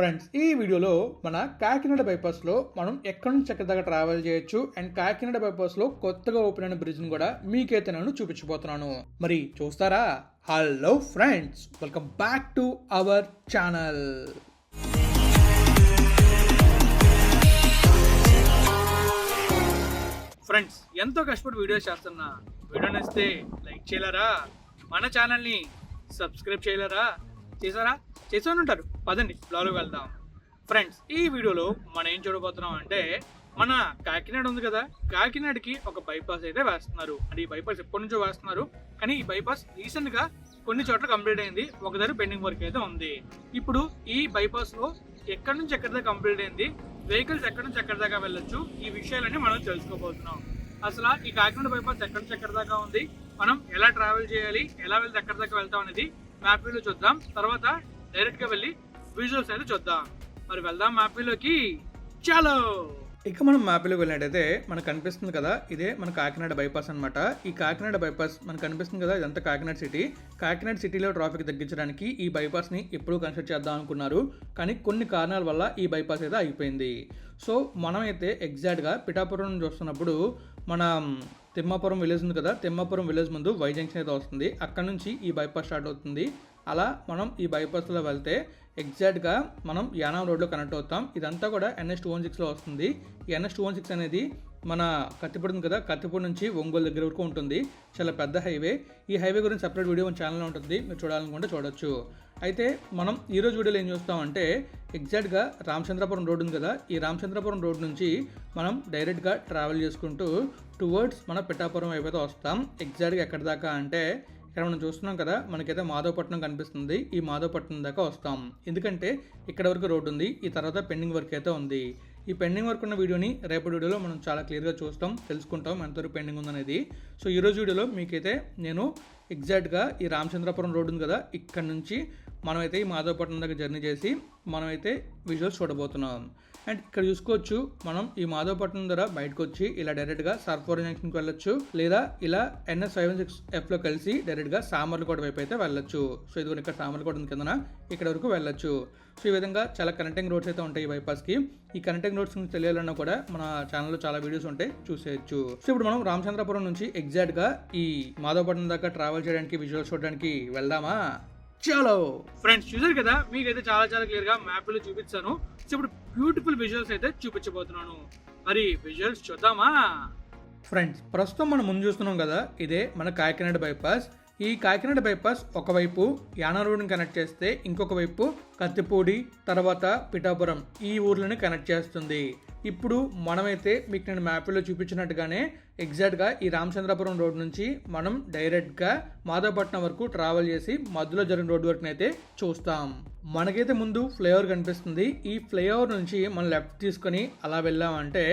Friends, ఈ వీడియోలో మన కాకినాడ బైపాస్లో మనం ఎక్కడి నుంచి ఎక్కడి దాకా ట్రావెల్ చేయొచ్చు అండ్ కాకినాడ బైపాస్లో కొత్తగా ఓపెన్ అయిన బ్రిడ్జ్ని కూడా మీకైతే నేను చూపించబోతున్నాను. మరి చూస్తారా? Hello friends, welcome back to our channel. Friends, ఎంతో కష్టపడి వీడియోస్ చేస్తున్నా. వీడియో నచ్చితే లైక్ చేయలేరా? మన ఛానల్ని సబ్స్క్రైబ్ చేయలేరా? చేసాను ఉంటారు. పదండి బ్లాగ్లోకి వెళ్దాం. ఫ్రెండ్స్, ఈ వీడియోలో మనం ఏం చూడబోతున్నాం అంటే, మన కాకినాడ ఉంది కదా, కాకినాడకి ఒక బైపాస్ అయితే వేస్తున్నారు. అంటే ఈ బైపాస్ ఎప్పటి నుంచో వేస్తున్నారు, కానీ ఈ బైపాస్ రీసెంట్ గా కొన్ని చోట్ల కంప్లీట్ అయింది, ఒక దగ్గర పెండింగ్ వర్క్ అయితే ఉంది. ఇప్పుడు ఈ బైపాస్ లో ఎక్కడి నుంచి ఎక్కడి దాకా కంప్లీట్ అయింది, వెహికల్స్ ఎక్కడి నుంచి ఎక్కడి దాకా వెళ్ళొచ్చు, ఈ విషయాలన్నీ మనం తెలుసుకోబోతున్నాం. అసలు ఈ కాకినాడ బైపాస్ ఎక్కడి నుంచి ఎక్కడి దాకా ఉంది, మనం ఎలా ట్రావెల్ చేయాలి, ఎలా వెళ్తే ఎక్కడి దాకా వెళ్తాం అనేది మ్యాప్ లో చూద్దాం. తర్వాత డైరెక్ట్ గా వెళ్ళి విజువల్స్ అయితే చూద్దాం. మరి వెళ్దాం మ్యాప్ లోకి. చలో. ఇక మనం మ్యాప్లోకి వెళ్ళినట్టయితే మనకు కనిపిస్తుంది కదా, ఇదే మన కాకినాడ బైపాస్ అనమాట. ఈ కాకినాడ బైపాస్ మనకు కనిపిస్తుంది కదా, ఇదంతా కాకినాడ సిటీ. కాకినాడ సిటీలో ట్రాఫిక్ తగ్గించడానికి ఈ బైపాస్ని ఎప్పుడూ కన్స్ట్రక్ట్ చేద్దాం అనుకున్నారు, కానీ కొన్ని కారణాల వల్ల ఈ బైపాస్ అయితే అయిపోయింది. సో మనమైతే ఎగ్జాక్ట్గా పిఠాపురం నుంచి వస్తున్నప్పుడు మన తిమ్మాపురం విలేజ్ ఉంది కదా, తిమ్మాపురం విలేజ్ ముందు వై జంక్షన్ అయితే వస్తుంది. అక్కడ నుంచి ఈ బైపాస్ స్టార్ట్ అవుతుంది. అలా మనం ఈ బైపాస్లో వెళ్తే ఎగ్జాక్ట్గా మనం యానాం రోడ్లో కనెక్ట్ అవుతాం. ఇదంతా కూడా NH216లో వస్తుంది. ఈ NH216 అనేది మన కత్తిపూడి ఉంది కదా, కత్తిపూడి నుంచి ఒంగోలు దగ్గర వరకు ఉంటుంది. చాలా పెద్ద హైవే. ఈ హైవే గురించి సపరేట్ వీడియో మన ఛానల్లో ఉంటుంది, మీరు చూడాలనుకుంటే చూడొచ్చు. అయితే మనం ఈరోజు వీడియోలో ఏం చూస్తామంటే, ఎగ్జాక్ట్గా రామచంద్రపురం రోడ్ ఉంది కదా, ఈ రామచంద్రపురం రోడ్ నుంచి మనం డైరెక్ట్గా ట్రావెల్ చేసుకుంటూ టువర్డ్స్ మన పిఠాపురం వైపు అయితే వస్తాం. ఎగ్జాక్ట్గా ఎక్కడి దాకా అంటే, ఇక్కడ మనం చూస్తున్నాం కదా, మనకైతే మాధవపట్నం కనిపిస్తుంది. ఈ మాధవపట్నం దాకా వస్తాం, ఎందుకంటే ఇక్కడ వరకు రోడ్డు ఉంది. ఈ తర్వాత పెండింగ్ వర్క్ అయితే ఉంది. ఈ పెండింగ్ వర్క్ ఉన్న వీడియోని రేపటి వీడియోలో మనం చాలా క్లియర్గా చూస్తాం, తెలుసుకుంటాం ఎంతవరకు పెండింగ్ ఉందనేది. సో ఈరోజు వీడియోలో మీకైతే నేను ఎగ్జాక్ట్గా ఈ రామచంద్రపురం రోడ్డు ఉంది కదా, ఇక్కడ నుంచి మనమైతే ఈ మాధవపట్నం దగ్గర జర్నీ చేసి మనమైతే విజువల్స్ చూడబోతున్నాం. అండ్ ఇక్కడ చూసుకోవచ్చు, మనం ఈ మాధవపట్నం ద్వారా బయటకు వచ్చి ఇలా డైరెక్ట్గా సర్ఫోర్ జంక్షన్కి వెళ్ళొచ్చు, లేదా ఇలా NS516Fలో కలిసి డైరెక్ట్గా సామర్లకోట వైపు అయితే వెళ్ళొచ్చు. సో ఇది ఇక్కడ సామర్లకోట ఉంది కిందన, ఇక్కడ వరకు వెళ్ళొచ్చు. సో ఈ విధంగా చాలా కనెక్టింగ్ రోడ్స్ అయితే ఉంటాయి ఈ బైపాస్కి. ఈ కనెక్టింగ్ రోడ్స్ గురించి తెలియాలన్నా కూడా మన ఛానల్లో చాలా వీడియోస్ ఉంటాయి, చూసేయచ్చు. సో ఇప్పుడు మనం రామచంద్రపురం నుంచి ఎగ్జాక్ట్గా ఈ మాధవపట్నం దాకా ట్రావెల్ చేయడానికి, విజువల్స్ చూడడానికి వెళ్దామా? చలో. ఫ్రెండ్స్, చూసారు కదా, మీకైతే చాలా క్లియర్ గా మ్యాప్ లో చూపించాను. సో ఇప్పుడు బ్యూటిఫుల్ విజువల్స్ అయితే చూపించబోతున్నాను. మరి విజువల్స్ చూద్దామా? ఫ్రెండ్స్, ప్రస్తుతం మనం ముందు చూస్తున్నాం కదా, ఇదే మన కాకినాడ బైపాస్. ఈ కాకినాడ బైపాస్ ఒకవైపు యానా రోడ్ని కనెక్ట్ చేస్తే, ఇంకొక వైపు కత్తిపూడి, తర్వాత పిఠాపురం ఈ ఊర్లని కనెక్ట్ చేస్తుంది. ఇప్పుడు మనమైతే మీకు నేను మ్యాప్లో చూపించినట్టుగానే ఎగ్జాక్ట్గా ఈ రామచంద్రపురం రోడ్ నుంచి మనం డైరెక్ట్గా మాధవపట్నం వరకు ట్రావెల్ చేసి మధ్యలో జరిగిన రోడ్డు వరకు అయితే చూస్తాం. మనకైతే ముందు ఫ్లైఓవర్ కనిపిస్తుంది. ఈ ఫ్లైఓవర్ నుంచి మనం లెఫ్ట్ తీసుకొని అలా వెళ్ళామంటే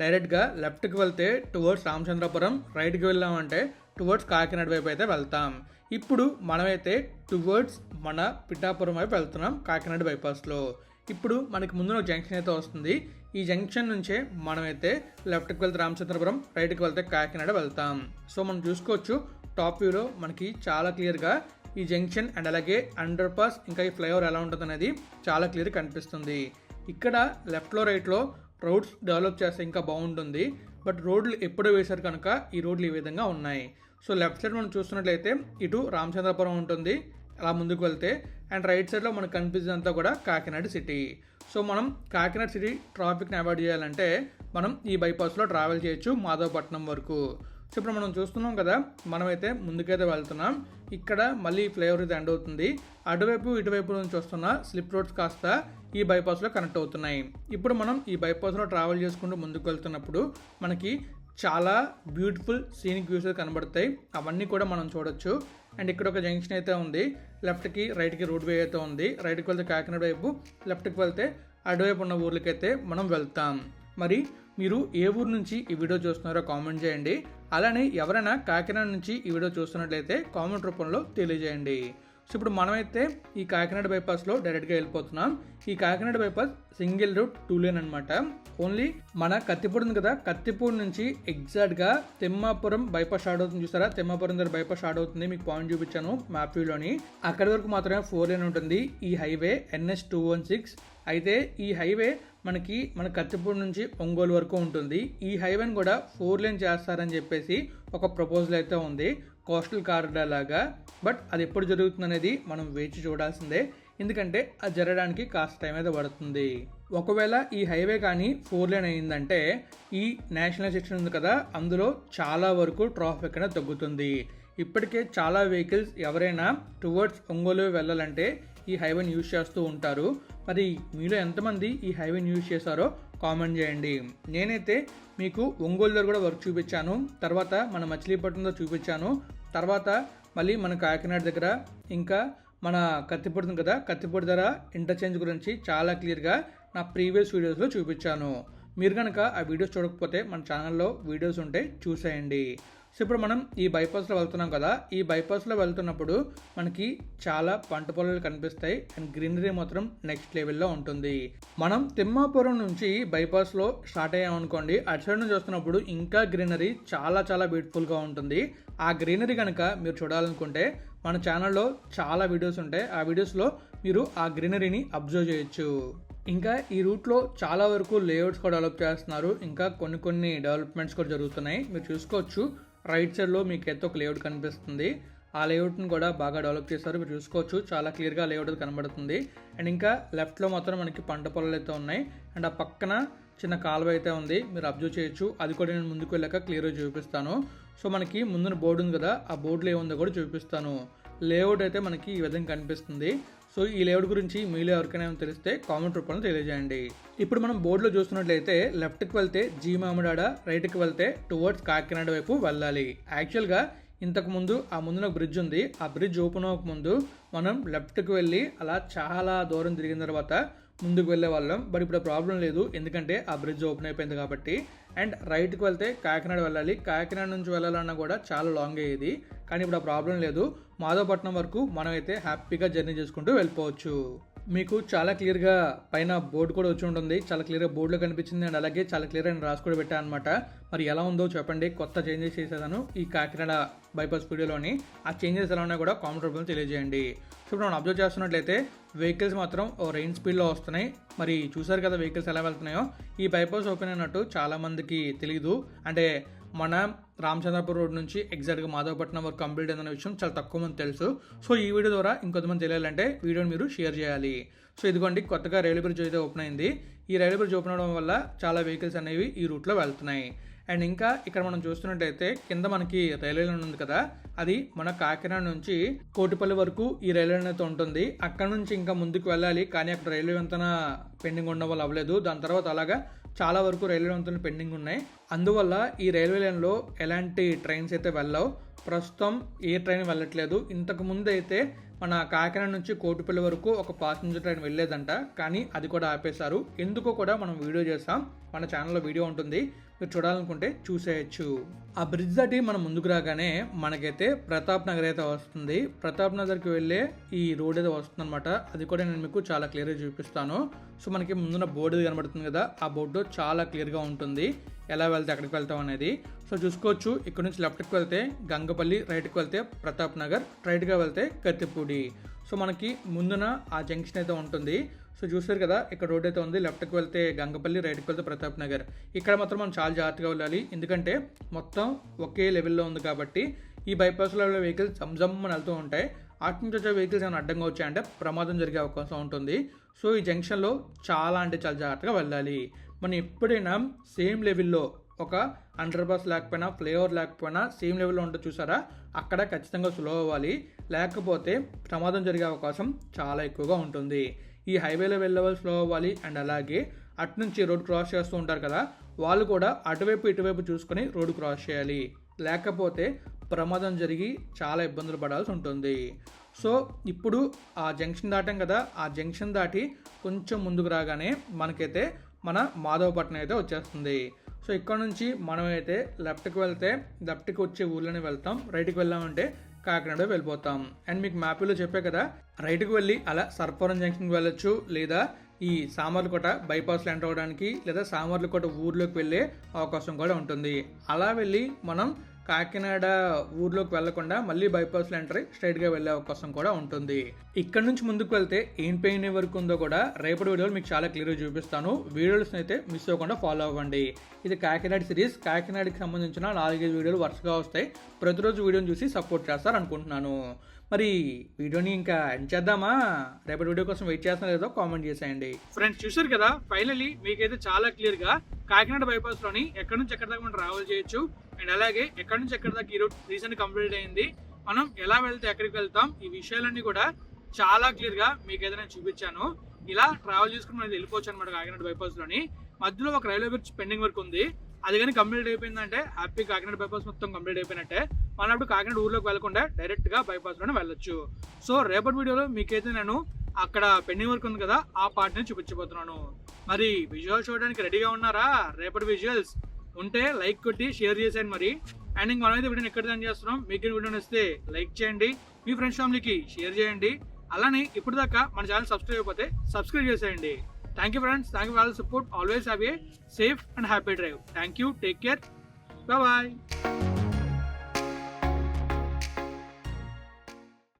డైరెక్ట్గా లెఫ్ట్కి వెళ్తే టువర్డ్స్ రామచంద్రపురం, రైట్కి వెళ్ళామంటే టువర్డ్స్ కాకినాడ వైపు అయితే వెళ్తాం. ఇప్పుడు మనమైతే టువర్డ్స్ మన పిఠాపురం వైపు వెళ్తున్నాం కాకినాడ బైపాస్లో. ఇప్పుడు మనకి ముందు ఒక జంక్షన్ అయితే వస్తుంది. ఈ జంక్షన్ నుంచే మనమైతే లెఫ్ట్కి వెళ్తే రామచంద్రపురం, రైట్కి వెళ్తే కాకినాడ వెళ్తాం. సో మనం చూసుకోవచ్చు, టాప్ వ్యూలో మనకి చాలా క్లియర్గా ఈ జంక్షన్ అండ్ అలాగే అండర్ పాస్, ఇంకా ఈ ఫ్లైఓవర్ ఎలా ఉంటుంది అనేది చాలా క్లియర్ కనిపిస్తుంది. ఇక్కడ లెఫ్ట్లో రైట్లో రోడ్స్ డెవలప్ చేస్తే ఇంకా బాగుంటుంది, బట్ రోడ్లు ఎప్పుడో వేశారు కనుక ఈ రోడ్లు ఈ విధంగా ఉన్నాయి. సో లెఫ్ట్ సైడ్ మనం చూస్తున్నట్లయితే ఇటు రామచంద్రపురం ఉంటుంది, అలా ముందుకు వెళ్తే, అండ్ రైట్ సైడ్లో మనకు కనిపించేదంతా కూడా కాకినాడ సిటీ. సో మనం కాకినాడ సిటీ ట్రాఫిక్ని అవాయిడ్ చేయాలంటే మనం ఈ బైపాస్లో ట్రావెల్ చేయొచ్చు మాధవపట్నం వరకు. సో ఇప్పుడు మనం చూస్తున్నాం కదా, మనమైతే ముందుకైతే వెళ్తున్నాం. ఇక్కడ మళ్ళీ ఫ్లైఓవర్ అయితే ఎండ్ అవుతుంది. అటువైపు ఇటువైపు నుంచి వస్తున్న స్లిప్ రోడ్స్ కాస్త ఈ బైపాస్లో కనెక్ట్ అవుతున్నాయి. ఇప్పుడు మనం ఈ బైపాస్లో ట్రావెల్ చేసుకుంటూ ముందుకు వెళ్తున్నప్పుడు మనకి చాలా బ్యూటిఫుల్ సీనిక్ వ్యూస్ కనబడతాయి, అవన్నీ కూడా మనం చూడొచ్చు. అండ్ ఇక్కడ ఒక జంక్షన్ అయితే ఉంది, లెఫ్ట్కి రైట్కి రోడ్ వే అయితే ఉంది. రైట్కి వెళ్తే కాకినాడ వైపు, లెఫ్ట్కి వెళ్తే అటువైపు ఉన్న ఊర్లకైతే మనం వెళ్తాం. మరి మీరు ఏ ఊరు నుంచి ఈ వీడియో చూస్తున్నారో కామెంట్ చేయండి. అలానే ఎవరైనా కాకినాడ నుంచి ఈ వీడియో చూస్తున్నట్లయితే కామెంట్ రూపంలో తెలియజేయండి. సో ఇప్పుడు మనమైతే ఈ కాకినాడ బైపాస్లో డైరెక్ట్గా వెళ్ళిపోతున్నాం. ఈ Kakinada bypass single route 2 lane అనమాట. ఓన్లీ మన కత్తిపూడి ఉంది కదా, కత్తిపూడి నుంచి ఎగ్జాక్ట్గా తిమ్మాపురం బైపాస్ స్టార్ట్ అవుతుంది. చూసారా, తిమ్మాపురం దగ్గర బైపాస్ స్టార్ట్ అవుతుంది, మీకు పాయింట్ చూపించాను మ్యాప్ వ్యూలోని. అక్కడి వరకు మాత్రమే 4 లేన్ ఉంటుంది ఈ హైవే NH216. అయితే ఈ హైవే మన కత్తిపూడి నుంచి ఒంగోలు వరకు ఉంటుంది. ఈ హైవేని కూడా 4 లేన్ చేస్తారని చెప్పేసి ఒక ప్రపోజల్ అయితే ఉంది, కోస్టల్ కారిడార్ లాగా. బట్ అది ఎప్పుడు జరుగుతుంది అనేది మనం వేచి చూడాల్సిందే, ఎందుకంటే అది జరగడానికి కాస్త టైం అయితే పడుతుంది. ఒకవేళ ఈ హైవే కానీ 4 లేన్ అయిందంటే ఈ నేషనల్ సెక్షన్ ఉంది కదా, అందులో చాలా వరకు ట్రాఫిక్ అనేది తగ్గుతుంది. ఇప్పటికే చాలా వెహికల్స్ ఎవరైనా టువర్డ్స్ ఒంగోలు వెళ్ళాలంటే ఈ హైవేని యూజ్ చేస్తూ ఉంటారు. మరి మీలో ఎంతమంది ఈ హైవేని యూజ్ చేశారో కామెంట్ చేయండి. నేనైతే మీకు ఒంగోలు దగ్గర కూడా వర్క్ చూపించాను, తర్వాత మన మచిలీపట్నంలో చూపించాను, తర్వాత మళ్ళీ మన కాకినాడ దగ్గర, ఇంకా మన కత్తిపూడి కదా, కత్తిపూడి ధర ఇంటర్చేంజ్ గురించి చాలా క్లియర్గా నా ప్రీవియస్ వీడియోస్లో చూపించాను. మీరు కనుక ఆ వీడియోస్ చూడకపోతే మన ఛానల్లో వీడియోస్ ఉంటే చూసేయండి. సో ఇప్పుడు మనం ఈ బైపాస్లో వెళ్తున్నాం కదా, ఈ బైపాస్లో వెళ్తున్నప్పుడు మనకి చాలా పంట పొలాలు కనిపిస్తాయి అండ్ గ్రీనరీ మాత్రం నెక్స్ట్ లెవెల్లో ఉంటుంది. మనం తిమ్మాపురం నుంచి బైపాస్లో స్టార్ట్ అయ్యామనుకోండి, అటు సైడ్ నుంచి వస్తున్నప్పుడు ఇంకా గ్రీనరీ చాలా చాలా బ్యూటిఫుల్గా ఉంటుంది. ఆ గ్రీనరీ కనుక మీరు చూడాలనుకుంటే మన ఛానల్లో చాలా వీడియోస్ ఉంటాయి, ఆ వీడియోస్లో మీరు ఆ గ్రీనరీని అబ్జర్వ్ చేయొచ్చు. ఇంకా ఈ రూట్లో చాలా వరకు లేఅవుట్స్ కూడా డెవలప్ చేస్తున్నారు, ఇంకా కొన్ని డెవలప్మెంట్స్ కూడా జరుగుతున్నాయి. మీరు చూసుకోవచ్చు, రైట్ సైడ్లో మీకు అయితే ఒక లేఅవుట్ కనిపిస్తుంది, ఆ లేఅవుట్ని కూడా బాగా డెవలప్ చేశారు. మీరు చూసుకోవచ్చు, చాలా క్లియర్గా లేఅవుట్ కనబడుతుంది. అండ్ ఇంకా లెఫ్ట్లో మాత్రం మనకి పంట పొలాలు అయితే ఉన్నాయి, అండ్ ఆ పక్కన చిన్న కాలువ అయితే ఉంది, మీరు అబ్జర్వ్ చేయొచ్చు. అది కూడా నేను ముందుకు వెళ్ళాక క్లియర్గా చూపిస్తాను. సో మనకి ముందున బోర్డు ఉంది కదా, ఆ బోర్డులో ఏముందో కూడా చూపిస్తాను. లేఅవుట్ అయితే మనకి ఈ విధంగా కనిపిస్తుంది. సో ఈ లేఅవుట్ గురించి మీలో ఎవరికైనా తెలిస్తే కామెంట్ రూపంలో తెలియజేయండి. ఇప్పుడు మనం బోర్డులో చూస్తున్నట్లయితే లెఫ్ట్కి వెళ్తే జీ మామిడాడ, రైట్కి వెళ్తే టువర్డ్స్ కాకినాడ వైపు వెళ్ళాలి. యాక్చువల్గా ఇంతకుముందు ఆ ముందున బ్రిడ్జ్ ఉంది, ఆ బ్రిడ్జ్ ఓపెన్ అవ్వకముందు మనం లెఫ్ట్కి వెళ్ళి అలా చాలా దూరం తిరిగిన తర్వాత ముందుకు వెళ్ళే వాళ్ళం. బట్ ఇప్పుడు ప్రాబ్లం లేదు, ఎందుకంటే ఆ బ్రిడ్జ్ ఓపెన్ అయిపోయింది కాబట్టి. అండ్ రైట్కి వెళ్తే కాకినాడ వెళ్ళాలి, కాకినాడ నుంచి వెళ్ళాలన్నా కూడా చాలా లాంగ్ అయ్యేది, కానీ ఇప్పుడు ఆ ప్రాబ్లం లేదు. మాధవపట్నం వరకు మనమైతే హ్యాపీగా జర్నీ చేసుకుంటూ వెళ్ళిపోవచ్చు. మీకు చాలా క్లియర్గా పైన బోర్డు కూడా వచ్చి ఉంటుంది, చాలా క్లియర్గా బోర్డులో కనిపించింది. అండ్ అలాగే చాలా క్లియర్గా నేను రాసి కూడా పెట్టాను అనమాట. మరి ఎలా ఉందో చెప్పండి, కొత్త చేంజెస్ చేసేదాను ఈ కాకినాడ బైపాస్ వీడియోలోని. ఆ చేంజెస్ ఎలా ఉన్నాయో కూడా కామెంట్ రూపంలో తెలియజేయండి. సో ఇప్పుడు మనం అబ్జర్వ్ చేస్తున్నట్లయితే వెహికల్స్ మాత్రం రెయిన్ స్పీడ్లో వస్తున్నాయి. మరి చూసారు కదా వెహికల్స్ ఎలా వెళ్తున్నాయో. ఈ బైపాస్ ఓపెన్ అయినట్టు చాలామందికి తెలియదు, అంటే మన రామచంద్రపురం రోడ్ నుంచి ఎగ్జాక్ట్గా మాధవపట్నం వరకు కంప్లీట్ అయిన విషయం చాలా తక్కువ మంది తెలుసు. సో ఈ వీడియో ద్వారా ఇంకొంతమంది తెలియాలంటే వీడియోని మీరు షేర్ చేయాలి. సో ఇదిగోండి, కొత్తగా రైల్వే బ్రిడ్జ్ అయితే ఓపెన్ అయింది. ఈ రైల్వే బ్రిడ్జ్ ఓపెన్ అవడం వల్ల చాలా వెహికల్స్ అనేవి ఈ రూట్లో వెళ్తున్నాయి. అండ్ ఇంకా ఇక్కడ మనం చూస్తున్నట్టయితే కింద మనకి రైల్వే లైన్ ఉంది కదా, అది మన కాకినాడ నుంచి కోటిపల్లి వరకు ఈ రైల్వే లైన్ అయితే ఉంటుంది. అక్కడ నుంచి ఇంకా ముందుకు వెళ్ళాలి, కానీ అక్కడ రైల్వే వంతెన పెండింగ్ ఉండడం వల్ల అవ్వలేదు. దాని తర్వాత అలాగా చాలా వరకు రైల్వే వంతెనలు పెండింగ్ ఉన్నాయి. అందువల్ల ఈ రైల్వే లైన్లో ఎలాంటి ట్రైన్స్ అయితే వెళ్ళవు. ప్రస్తుతం ఏ ట్రైన్ వెళ్ళట్లేదు. ఇంతకు ముందు అయితే మన కాకినాడ నుంచి కోటిపల్లి వరకు ఒక ప్యాసింజర్ ట్రైన్ వెళ్ళేదంట, కానీ అది కూడా ఆపేశారు. ఎందుకో కూడా మనం వీడియో చేస్తాం, మన ఛానల్లో వీడియో ఉంటుంది, మీరు చూడాలనుకుంటే చూసేయచ్చు. ఆ బ్రిడ్జ్ దాటి మనం ముందుకు రాగానే మనకైతే ప్రతాప్ నగర్ అయితే వస్తుంది. ప్రతాప్ నగర్కి వెళ్ళే ఈ రోడ్ అయితే వస్తుంది అనమాట. అది కూడా నేను మీకు చాలా క్లియర్గా చూపిస్తాను. సో మనకి ముందున్న బోర్డు కనబడుతుంది కదా, ఆ బోర్డు చాలా క్లియర్గా ఉంటుంది ఎలా వెళ్తే ఎక్కడికి వెళ్తాం అనేది. సో చూసుకోవచ్చు, ఇక్కడ నుంచి లెఫ్ట్కి వెళ్తే గంగపల్లి, రైట్కి వెళ్తే ప్రతాప్ నగర్, రైట్గా వెళ్తే కత్తిపూడి. సో మనకి ముందున ఆ జంక్షన్ అయితే ఉంటుంది. సో చూసారు కదా, ఇక్కడ రోడ్ అయితే ఉంది, లెఫ్ట్కి వెళ్తే గంగపల్లి, రైట్కి వెళ్తే ప్రతాప్ నగర్. ఇక్కడ మాత్రం మనం చాలా జాగ్రత్తగా వెళ్ళాలి, ఎందుకంటే మొత్తం ఒకే లెవెల్లో ఉంది కాబట్టి. ఈ బైపాస్లో వెళ్ళే వెహికల్స్ జమ్జమ్మని వెళ్తూ ఉంటాయి. అటు నుంచి వచ్చే వెహికల్స్ ఏమైనా అడ్డంగా వచ్చాయంటే ప్రమాదం జరిగే అవకాశం ఉంటుంది. సో ఈ జంక్షన్లో చాలా అంటే చాలా జాగ్రత్తగా వెళ్ళాలి. మనం ఎప్పుడైనా సేమ్ లెవెల్లో ఒక అండర్ పాస్ లేకపోయినా, ఫ్లైఓవర్ లేకపోయినా సేమ్ లెవెల్లో ఉంటుంది చూసారా, అక్కడ ఖచ్చితంగా స్లో అవ్వాలి, లేకపోతే ప్రమాదం జరిగే అవకాశం చాలా ఎక్కువగా ఉంటుంది. ఈ హైవేలో వెళ్ళే వాళ్ళు స్లో అవ్వాలి. అండ్ అలాగే అటు నుంచి రోడ్ క్రాస్ చేస్తూ ఉంటారు కదా, వాళ్ళు కూడా అటువైపు ఇటువైపు చూసుకొని రోడ్ క్రాస్ చేయాలి, లేకపోతే ప్రమాదం జరిగి చాలా ఇబ్బందులు పడాల్సి ఉంటుంది. సో ఇప్పుడు ఆ జంక్షన్ దాటాం కదా, ఆ జంక్షన్ దాటి కొంచెం ముందుకు రాగానే మనకైతే మన మాధవపట్నం అయితే వచ్చేస్తుంది. సో ఇక్కడ నుంచి మనమైతే లెఫ్ట్కి వెళ్తే లెఫ్ట్కి వచ్చే ఊళ్ళోనే వెళ్తాం, రైట్కి వెళ్ళామంటే కాకినాడ వెళ్ళిపోతాం. అండ్ మీకు మ్యాప్లో చెప్పే కదా, రైట్కి వెళ్ళి అలా సర్పవరం జంక్షన్కి వెళ్ళొచ్చు, లేదా ఈ సామర్లకోట బైపాస్లో ఎంటర్ అవ్వడానికి, లేదా సామర్లకోట ఊర్లోకి వెళ్ళే అవకాశం కూడా ఉంటుంది. అలా వెళ్ళి మనం కాకినాడ ఊర్లోకి వెళ్లకుండా మళ్ళీ బైపాస్లో ఎంటర్ స్ట్రైట్గా వెళ్ళే అవకాశం కూడా ఉంటుంది. ఇక్కడ నుంచి ముందుకు వెళ్తే ఏం పెయిన్ వరకు ఉందో కూడా రేపటి వీడియోలో మీకు చాలా క్లియర్గా చూపిస్తాను. వీడియోస్ అయితే మిస్ అవ్వకుండా ఫాలో అవ్వండి. ఇది కాకినాడ సిరీస్. కాకినాడకి సంబంధించిన 4-5 వీడియోలు వరుసగా వస్తాయి. ప్రతిరోజు వీడియోని చూసి సపోర్ట్ చేస్తారు అనుకుంటున్నాను. మరి వీడియోని ఇంకా ఎండ్ చేద్దామా? రేపటి వీడియో కోసం వెయిట్ చేస్తున్నా లేదో కామెంట్ చేసేయండి. ఫ్రెండ్స్ చూసారు కదా, ఫైనల్లీ మీకైతే చాలా క్లియర్ గా కాకినాడ బైపాస్ లోని ఎక్కడి నుంచి ఎక్కడి దాకా మనం ట్రావెల్ చేయొచ్చు, అండ్ అలాగే ఎక్కడి నుంచి ఎక్కడి దాకా ఈ రూట్ రీసెంట్ కంప్లీట్ అయింది, మనం ఎలా వెళ్తే ఎక్కడికి వెళ్తాం, ఈ విషయాలన్నీ కూడా చాలా క్లియర్ గా మీకైతే నేను చూపించాను. ఇలా ట్రావెల్ చేసుకుని మనం వెళ్ళిపోవచ్చు అనమాట. కాకినాడ బైపాస్ లోని మధ్యలో ఒక రైల్వే బ్రిడ్జ్ పెండింగ్ వర్క్ ఉంది. అది కానీ కంప్లీట్ అయిపోయిందంటే హ్యాపీ కాకినాడ బైపాస్ మొత్తం కంప్లీట్ అయిపోయినట్టే. మనం అప్పుడు కాకినాడ ఊర్లోకి వెళ్లకుండా డైరెక్ట్ గా బైపాస్ లోనే వెళ్ళొచ్చు. సో రేపటి వీడియోలో మీకైతే నేను అక్కడ పెండింగ్ వర్క్ ఉంది కదా, ఆ పార్ట్ ని చూపించబోతున్నాను. మరి విజువల్స్ చూడడానికి రెడీగా ఉన్నారా? రేపటి విజువల్స్ ఉంటే లైక్ కొట్టి షేర్ చేసేయండి. మరి అండ్ ఇంక మనమైతే వీడియోని ఎక్కడ దాన్ని చేస్తున్నాం. మీకు వీడియో నచ్చితే లైక్ చేయండి, మీ ఫ్రెండ్స్ ఫ్యామిలీకి షేర్ చేయండి. అలానే ఇప్పుడు దాకా మన ఛానల్ సబ్స్క్రైబ్ అయిపోతే సబ్స్క్రైబ్ చేసేయండి. Thank you friends. Thank you for all the support. Always have a safe and happy drive. Thank you. Take care. Bye bye.